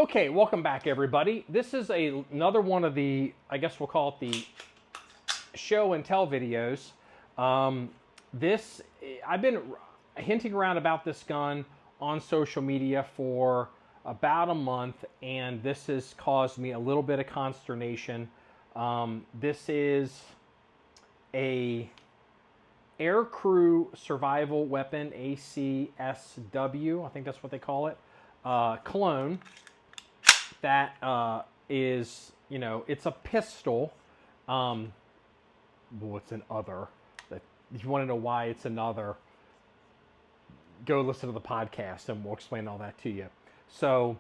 Okay, welcome back, everybody. This is another one of the, I guess we'll call it the show and tell videos. I've been hinting around about this gun on social media for about a month, and this has caused me a little bit of consternation. This is a aircrew survival weapon, ACSW, I think that's what they call it, clone. That is, you know, it's a pistol. Well, it's an other. If you want to know why it's another, go listen to the podcast and we'll explain all that to you. So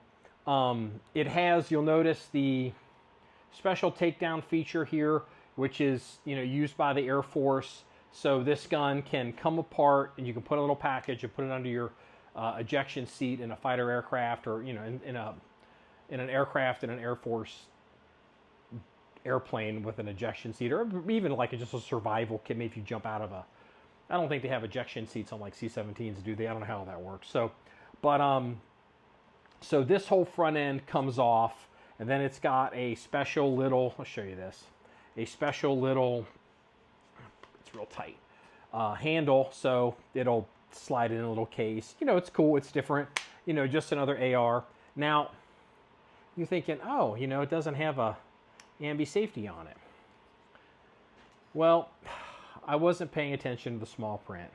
it has, you'll notice the special takedown feature here, which is, you know, used by the Air Force. So this gun can come apart and you can put a little package and put it under your ejection seat in a fighter aircraft, or, you know, in an aircraft in an Air Force airplane with an ejection seat, or even like just a survival kit. Maybe if you jump out of a, I don't think they have ejection seats on like C-17s, do they? I don't know how that works. So, but so this whole front end comes off, and then it's got a special little, I'll show you this, a special little, it's real tight, handle, so it'll slide in a little case. You know, it's cool, it's different, you know, just another AR. Now, you're thinking, oh, you know, it doesn't have a ambi safety on it. Well, I wasn't paying attention to the small print,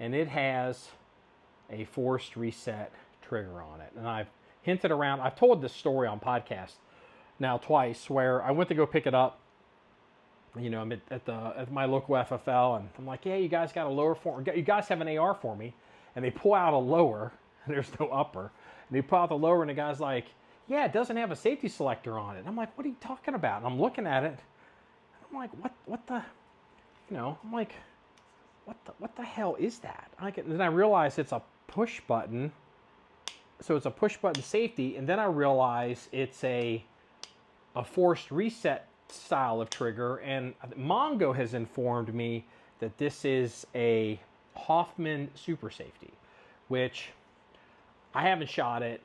and it has a forced reset trigger on it. And I've hinted around, I've told this story on podcast now twice, where I went to go pick it up. You know, I'm at my local FFL, and I'm like, yeah, you guys got a lower for me? You guys have an AR for me? And they pull out a lower, and there's no upper. And they pull out the lower, and the guy's like, yeah, it doesn't have a safety selector on it. And I'm like, what are you talking about? And I'm looking at it. I'm like, what the, you know, I'm like, what the hell is that? And then I realize it's a push button. So it's a push button safety. And then I realize it's a forced reset style of trigger. And Mongo has informed me that this is a Hoffman Super Safety, which I haven't shot it.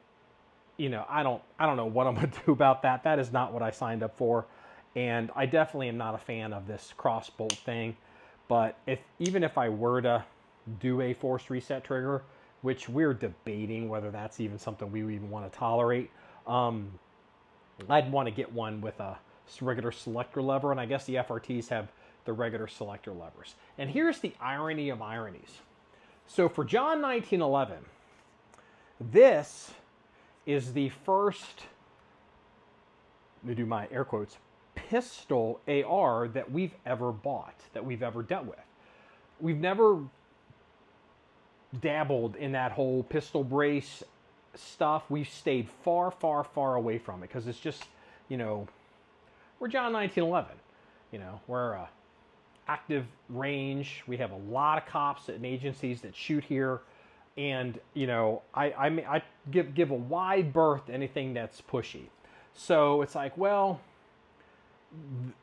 You know, I don't know what I'm going to do about that. That is not what I signed up for. And I definitely am not a fan of this cross bolt thing. But even if I were to do a forced reset trigger, which we're debating whether that's even something we even want to tolerate, I'd want to get one with a regular selector lever. And I guess the FRTs have the regular selector levers. And here's the irony of ironies. So for John 1911, this is the first, let me do my air quotes, pistol AR that we've ever bought, that we've ever dealt with. We've never dabbled in that whole pistol brace stuff. We've stayed far, far, far away from it because it's just, you know, we're John 1911. You know, we're active range. We have a lot of cops and agencies that shoot here. And, you know, I give a wide berth to anything that's pushy. So it's like, well,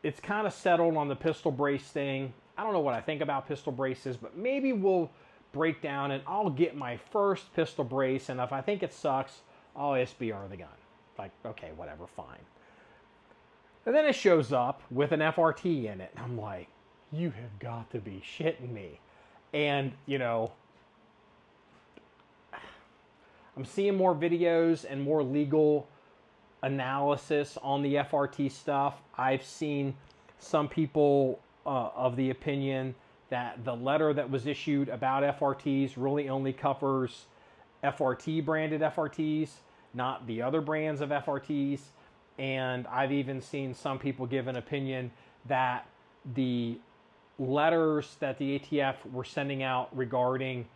it's kind of settled on the pistol brace thing. I don't know what I think about pistol braces, but maybe we'll break down and I'll get my first pistol brace. And if I think it sucks, I'll SBR the gun. Like, okay, whatever, fine. And then it shows up with an FRT in it. And I'm like, you have got to be shitting me. And, you know, I'm seeing more videos and more legal analysis on the FRT stuff. I've seen some people of the opinion that the letter that was issued about FRTs really only covers FRT branded FRTs, not the other brands of FRTs. And I've even seen some people give an opinion that the letters that the ATF were sending out regarding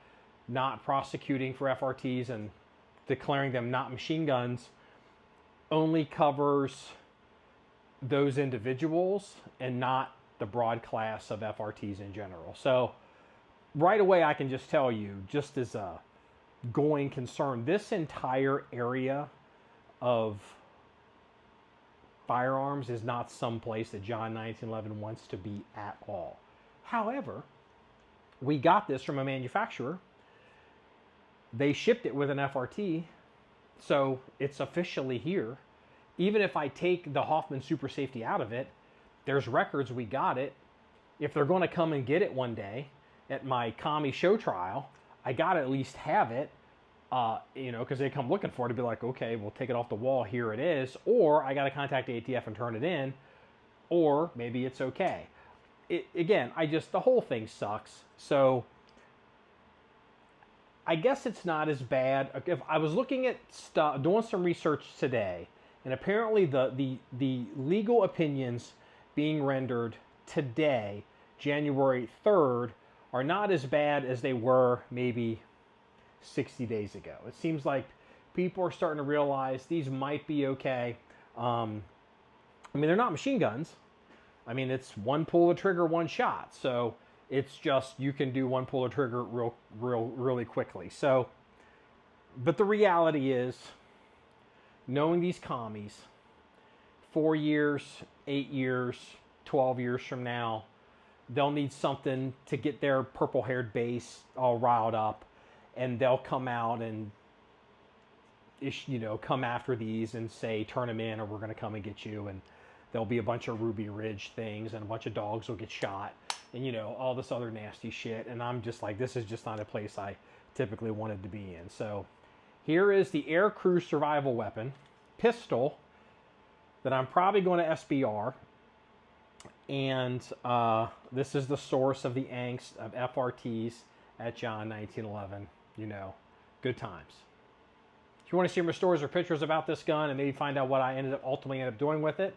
not prosecuting for FRTs and declaring them not machine guns only covers those individuals and not the broad class of FRTs in general. So right away I can just tell you, just as a going concern, this entire area of firearms is not some place that John 1911 wants to be at all. However, we got this from a manufacturer. They shipped it with an FRT, So it's officially here. Even if I take the Hoffman Super Safety out of it, there's records we got it. If they're going to come and get it one day at my commie show trial, I got to at least have it, because they come looking for it to be like, okay, we'll take it off the wall, here it is, or I got to contact ATF and turn it in, or maybe it's okay. Again, the whole thing sucks. So I guess it's not as bad. If I was looking at stuff, doing some research today, and apparently the legal opinions being rendered today, January 3rd, are not as bad as they were maybe 60 days ago. It seems like people are starting to realize these might be okay. I mean, they're not machine guns. I mean, it's one pull of trigger, one shot. So it's just, you can do one pull of trigger really quickly. So, but the reality is, knowing these commies, 4 years, 8 years, 12 years from now, they'll need something to get their purple-haired base all riled up, and they'll come out and come after these and say, turn them in or we're going to come and get you. And there'll be a bunch of Ruby Ridge things, and a bunch of dogs will get shot, and all this other nasty shit. And I'm just like, this is just not a place I typically wanted to be in. So here is the Air Crew Survival Weapon pistol that I'm probably going to SBR. And this is the source of the angst of FRTs at John 1911. Good times. If you want to see more stories or pictures about this gun and maybe find out what I ultimately ended up doing with it,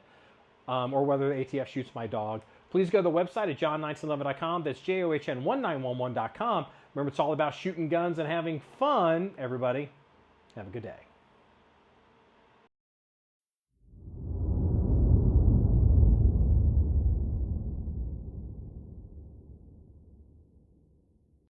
or whether the ATF shoots my dog, please go to the website at john1911.com. That's JOHN1911.com. Remember, it's all about shooting guns and having fun, everybody. Have a good day.